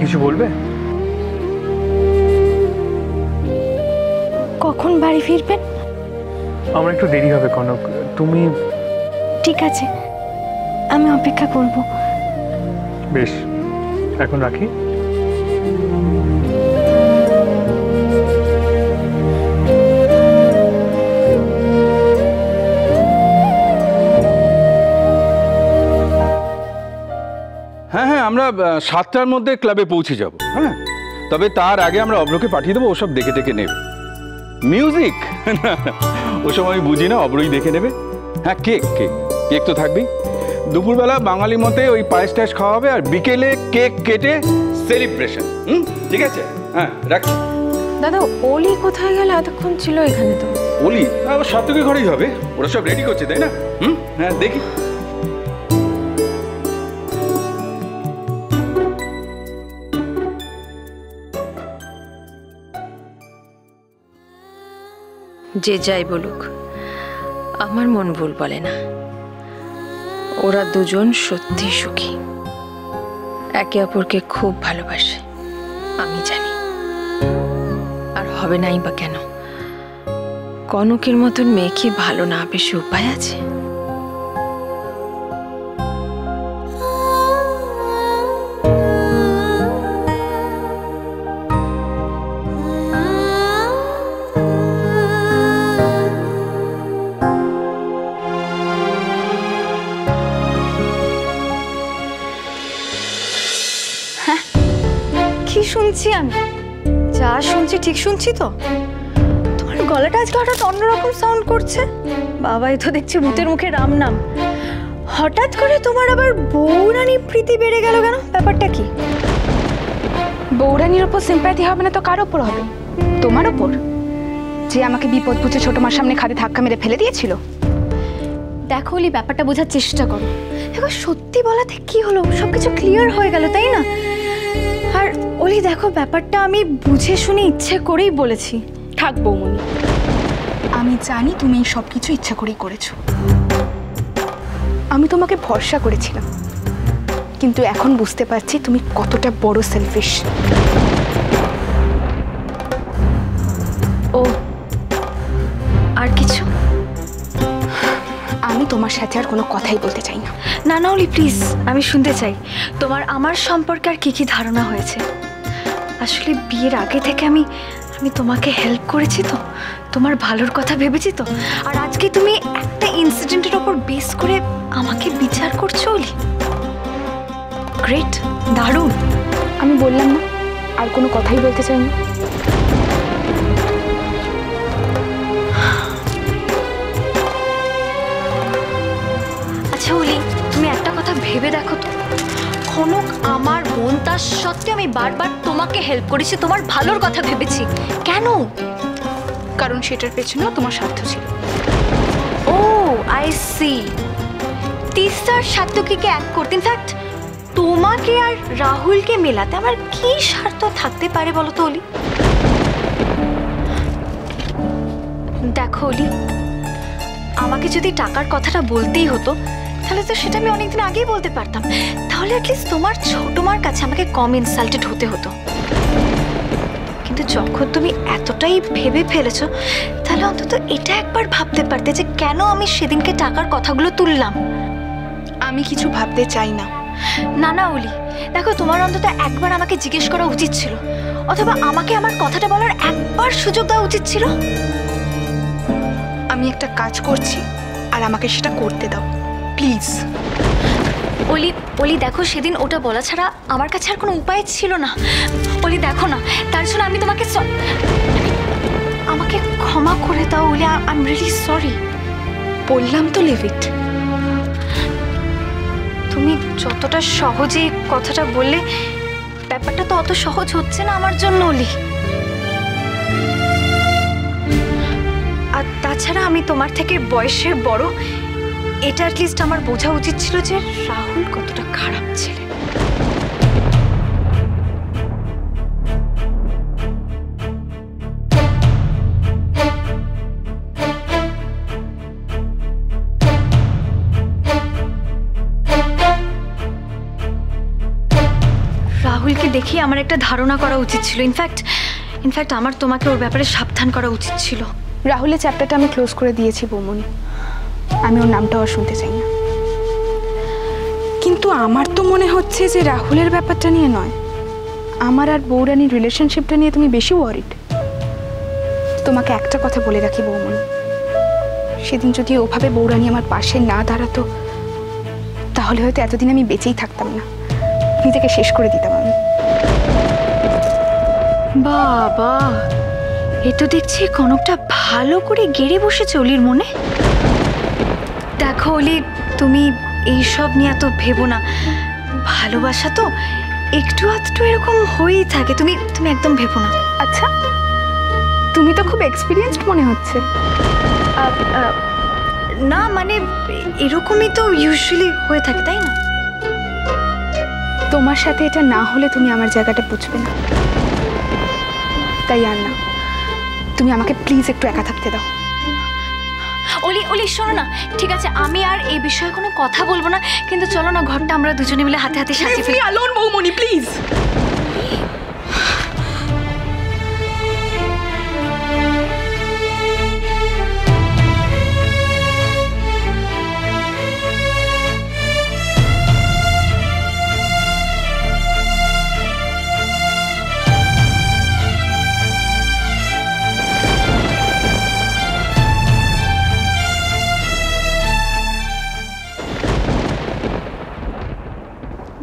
কিছু বলবে? কখন বাড়ি ফিরবেন? আমার একটু দেরি হবে কনক, তুমি। ঠিক আছে, আমি অপেক্ষা করব। বেশ, এখন রাখি। হ্যাঁ হ্যাঁ, আমরা 7টার মধ্যে ক্লাবে পৌঁছে যাব। হ্যাঁ, তবে তার আগে আমরা অব্রকে পাঠিয়ে দেবো, ওসব দেখে দেখে নেবে। মিউজিক ওসব আমি বুঝি না, অব্রই দেখে নেবে। হ্যাঁ, কেক কেক কেক তো থাকবেই। দুপুরবেলা বাঙালি মতে ওই পায়েস টায়েস খাওয়া হবে, আর বিকেলে কেক কেটে সেলিব্রেশন। ঠিক আছে, হ্যাঁ রাখছি। দাদা, ওলি কোথায় গেল? এতক্ষণ ছিল এখানে তো। ওলি আবার সাত্তকের ঘরেই হবে, ওরা সব রেডি করছে, তাই না? হ্যাঁ দেখি। যে যাই বলুক, আমার মন ভুল বলে না। ওরা দুজন সত্যি সুখী, একে অপরকে খুব ভালোবাসে, আমি জানি। আর হবে নাই বা কেন? কনকের মতন মেয়ে কি ভালো না বেশি উপায় আছে? কি শুনছি আমি? যা শুনছি ঠিক শুনছি তো? তোমার গলাটা আজকে হঠাৎ অন্যরকম সাউন্ড করছে। বাবাই তো দেখছি ভূতের মুখে রাম নাম। হঠাৎ করে তোমার আবার বৌরানী প্রীতি বেড়ে গেল কেন? ব্যাপারটা কি? বৌরানীর ওপর সিম্প্যাথি হবে না তো কার ওপর হবে? তোমার ওপর, যে আমাকে বিপদ বুঝে ছোট মার সামনে খাদে ধাক্কা মেরে ফেলে দিয়েছিল। দেখো ওলি, ব্যাপারটা বোঝার চেষ্টা করো। দেখো, সত্যি বলাতে কি হলো? সবকিছু ক্লিয়ার হয়ে গেল, তাই না? আর ওলি দেখো, ব্যাপারটা আমি বুঝে শুনে ইচ্ছে করেই বলেছি। থাক বৌমনি, আমি জানি তুমি এই সব কিছু ইচ্ছা করেই করেছো। আমি তোমাকে ভরসা করেছিলাম, কিন্তু এখন বুঝতে পারছি তুমি কতটা বড় সেলফিশ। ও, আর কিছু? আমি তোমার সাথে আর কোনো কথাই বলতে চাই না। না না ওলি, প্লিজ, আমি শুনতে চাই তোমার আমার সম্পর্কে আর কি কি ধারণা হয়েছে। আসলে বিয়ের আগে থেকে আমি তোমাকে হেল্প করেছি তো, তোমার ভালোর কথা ভেবেছি তো, আর আজকে তুমি একটা ইনসিডেন্টের ওপর বেস করে আমাকে বিচার করছো ওলি। গ্রেট, দারুণ। আমি বললাম না আর কোনো কথাই বলতে চাই না। আচ্ছা ওলি, তুমি একটা কথা ভেবে দেখো তো, কনক আমার বোন, তার সত্ত্বেও আমি বারবার তোমাকে হেল্প করেছি, তোমার ভালোর কথা ভেবেছি। কেন? কারণ সেটার পেছনেও তোমার স্বার্থ ছিল। ও আই সি। তিস্তার সাত্তকীকে এক করতে, ইনফ্যাক্ট তোমাকে আর রাহুলকে মেলাতে আমার কি স্বার্থ থাকতে পারে বলো তো ওলি? দেখো ওলি, আমাকে যদি টাকার কথাটা বলতেই হতো তাহলে তো সেটা আমি অনেকদিন আগেই বলতে পারতাম। তাহলে অ্যাটলিস্ট তোমার ছোট মার কাছে আমাকে কম ইনসাল্টেড হতে হতো। কিন্তু যখন তুমি এতটাই ভেবে ফেলেছো, তাহলে অন্তত এটা একবার ভাবতে পারতে যে কেন আমি সেদিনকে টাকার কথাগুলো তুললাম। আমি কিছু ভাবতে চাই না। না না ওলি, দেখো, তোমার অন্তত একবার আমাকে জিজ্ঞেস করা উচিত ছিল, অথবা আমাকে আমার কথাটা বলার একবার সুযোগ দেওয়া উচিত ছিল। আমি একটা কাজ করছি আর আমাকে সেটা করতে দাও প্লিজ। ওলি ওলি দেখো, সেদিন ওটা বলা ছাড়া আমার কাছে আর কোনো উপায় ছিল না। ওলি দেখো না, তার জন্য আমি তোমাকে আমাকে ক্ষমা করে দাও ওলি, আই এম রিয়েলি সরি। বললাম তো লিভ ইট। তুমি যতটা সহজে কথাটা বললে, ব্যাপারটা তো অত সহজ হচ্ছে না আমার জন্য ওলি। আর তাছাড়া আমি তোমার থেকে বয়সে বড়, এটা অ্যাটলিস্ট আমার বোঝা উচিত ছিল যে রাহুল কতটা খারাপ ছেলে। রাহুলকে দেখি আমার একটা ধারণা করা উচিত ছিল। ইনফ্যাক্ট আমার তোমাকে ওর ব্যাপারে সাবধান করা উচিত ছিল। রাহুলের চ্যাপ্টারটা আমি ক্লোজ করে দিয়েছি বৌমনি, আমি ওর নামটাও আর শুনতে চাই না। কিন্তু আমার তো মনে হচ্ছে যে রাহুলের ব্যাপারটা নিয়ে নয়, আমার আর বৌরানির রিলেশনশিপটা নিয়ে তুমি বেশি ওয়ারিড। তোমাকে একটা কথা বলে রাখি বৌমনি, সেদিন যদি ওভাবে বৌরানি আমার পাশে না দাঁড়াতো তাহলে হয়তো এতদিন আমি বেঁচেই থাকতাম না, নিজেকে শেষ করে দিতাম আমি। বাবা, এ তো দেখছি কনকটা ভালো করে গেড়ে বসেছে অলির মনে। দেখো অলি, তুমি এইসব নিয়ে এত ভেবো না, ভালোবাসা তো একটু আধটু এরকম হয়েই থাকে, তুমি একদম ভেবো না। আচ্ছা, তুমি তো খুব এক্সপিরিয়েন্সড মনে হচ্ছে। না মানে এরকমই তো ইউজুয়ালি হয়ে থাকে, তাই না? তোমার সাথে এটা না হলে তুমি আমার জায়গাটা বুঝবে না, তাই আর না, তুমি আমাকে প্লিজ একটু একা থাকতে দাও। অলি শোনো না, ঠিক আছে আমি আর এই বিষয়ে কোনো কথা বলবো না, কিন্তু চলো না ঘরটা আমরা দুজনে মিলে হাতে হাতে সাজিয়ে ফেলি। অ্যালোন বৌমনি please.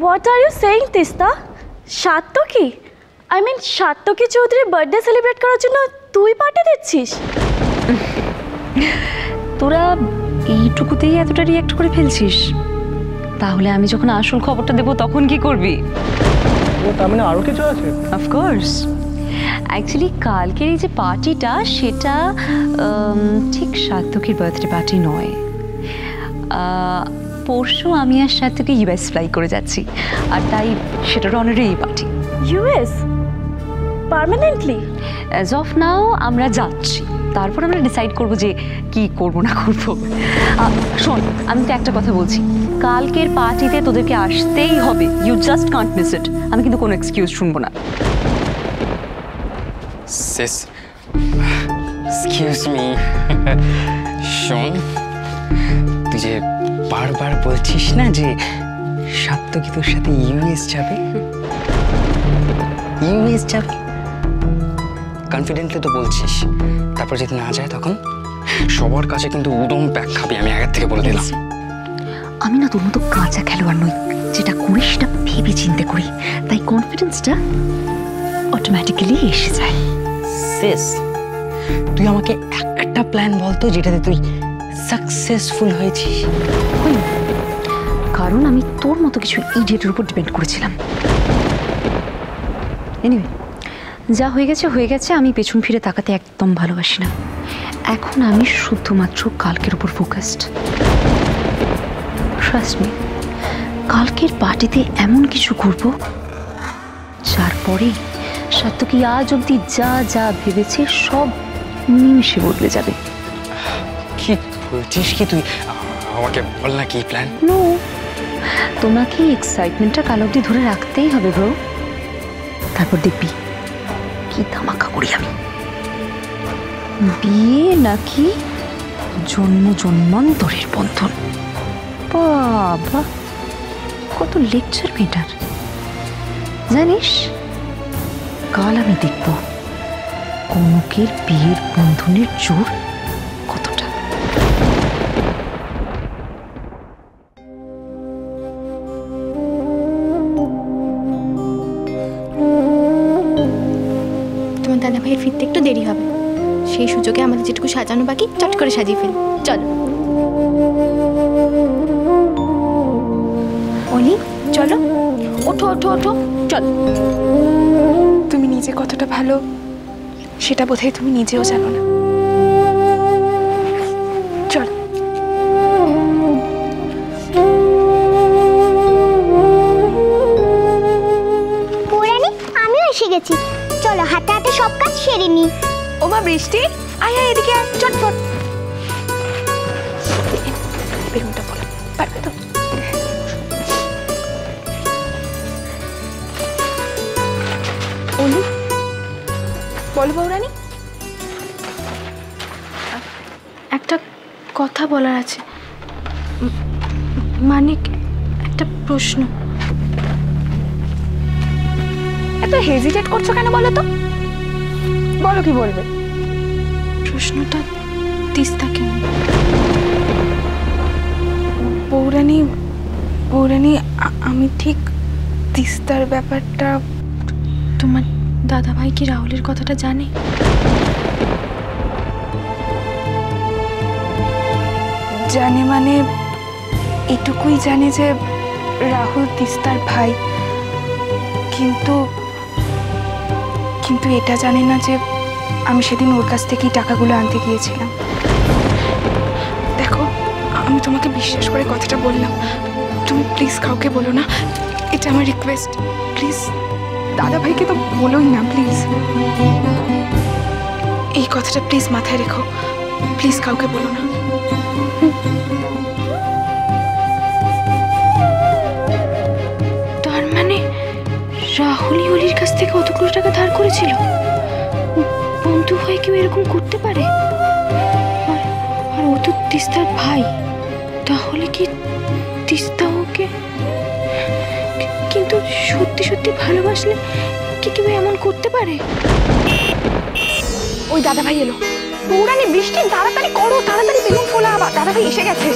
What are you saying, Tista? Satyaki? I mean Satyaki চৌধুরীর বার্থডে সেলিব্রেট করার জন্য তুই পার্টি দিচ্ছিস? তোরা এইটুকুতেই এতটা রিঅ্যাক্ট করে ফেলছিস, তাহলে আমি যখন আসল খবরটা দেবো তখন কি করবি? ও তার মানে আরও কিছু আছে? অফকোর্স, অ্যাকচুয়ালি কালকের এই যে পার্টিটা সেটা ঠিক সাত্তকীর বার্থডে পার্টি নয়। পরশু আমি আর সাত্তকী ইউএস ফ্লাই করে যাচ্ছি, আর তাই সেটার অনারে এই party. US permanently? As of now আমরা যাচ্ছি, তারপর আমরা ডিসাইড করবো যে কি করব না করব। শোন, আমি তো একটা কথা বলছি, কালকের পার্টিতে তোদেরকে আসতেই হবে, you just can't miss it. আমি কিন্তু কোনো এক্সকিউজ শুনবো না। সিস, এক্সকিউজ মি, শোন, তুই যে বারবার বলছিস না যে সাত্তকী তোর সাথে ইউএস যাবে, কনফিডেন্টলি তো বলছিস, তারপর যদি না যায় তখন সবার কাছে কিন্তু উদম প্যাক খাবি, আমি আগের থেকে বলে দিলাম। আমি না তোর মতো কাঁচা খেলোয়াড় নই, যেটা করি সেটা ভেবে চিন্তে করি, তাই কনফিডেন্সটা অটোমেটিক্যালি এসে যায়। সিস, তুই আমাকে একটা প্ল্যান বলতো যেটাতে তুই সাকসেসফুল হয়েছিস। কারণ আমি তোর মতো কিছু ইডিয়েটের উপর ডিপেন্ড করেছিলাম। এনিওয়ে, যা হয়ে গেছে, আমি পেছন ফিরে তাকাতে একদম ভালোবাসি না। এখন আমি শুধুমাত্র কালকের উপর ফোকাসড। ট্রাস্ট মি, কালকের পার্টিতে এমন কিছু করব যার পরে সাত্তকী আজ অব্দি যা যা ভেবেছে সব নিমিষে বদলে যাবে। কি বলছিস কি তুই? আমাকে বল না কি প্ল্যান। নো, তোমাকে এক্সাইটমেন্টটা কাল অব্দি ধরে রাখতেই হবে ব্রো, তারপর দেখবি কি ধামাকা করি আমি। বিয়ে নাকি জন্মান্তরের বন্ধন? বাবা, কত লেকচার মেটার। জানিস, কাল আমি দেখব কনকের বিয়ের বন্ধনের জোর কতটা। তোমার দাদা ভাইয়ের ফিরতে একটু দেরি হবে, সেই সুযোগে আমাদের যেটুকু সাজানো বাকি চট করে সাজিয়ে ফেলি। চলো অলি, চলো, ওঠো ওঠো ওঠো, চলো। তুমি নিজে কতটা ভালো সেটা বোধহয় তুমি নিজেও জানো না। চল। পৌরাণী, আমিও এসে গেছি, চলো হাতে হাতে সব কাজ সেরে নি। ও মা বৃষ্টি, আয় আয় এদিকে আয়, চটপট। বেলুনটা বলো, পারবে তো? বলো বৌরানী। একটা কথা বলার আছে, মানে একটা প্রশ্ন। এত হেজিটেট করছো কেন বলো তো? বলো কি বলবে। প্রশ্নটা তিস্তাকে নিয়ে। বৌরানী বৌরানী আমি ঠিক তিস্তার ব্যাপারটা। তোমার দাদাভাই কি রাহুলের কথাটা জানে? জানে মানে এটুকুই জানে যে রাহুল তিস্তার ভাই, কিন্তু কিন্তু এটা জানে না যে আমি সেদিন ওর কাছ থেকেই টাকাগুলো আনতে গিয়েছিলাম। দেখো, আমি তোমাকে বিশ্বাস করে কথাটা বললাম, তুমি প্লিজ কাউকে বলো না, এটা আমার রিকোয়েস্ট। প্লিজ দাদা ভাইকে তো বলোই না প্লিজ। এই কথাটা প্লিজ মাথায় রেখো, প্লিজ কাউকে বলো না। তার মানে রাহুলই অলির কাছ থেকে অতগুলো টাকা ধার করেছিল? বন্ধু হয়ে কেউ এরকম করতে পারে? আর ও তো তিস্তার ভাই, তাহলে কি তিস্তা ওকে? কিন্তু সত্যি সত্যি ভালোবাসলে কি কেউ এমন করতে পারে? ওই দাদা ভাই এলো। বৌরানী, বৃষ্টি তাড়াতাড়ি করো, তাড়াতাড়ি বেলুন ফোলা, দাদা ভাই এসে গেছে।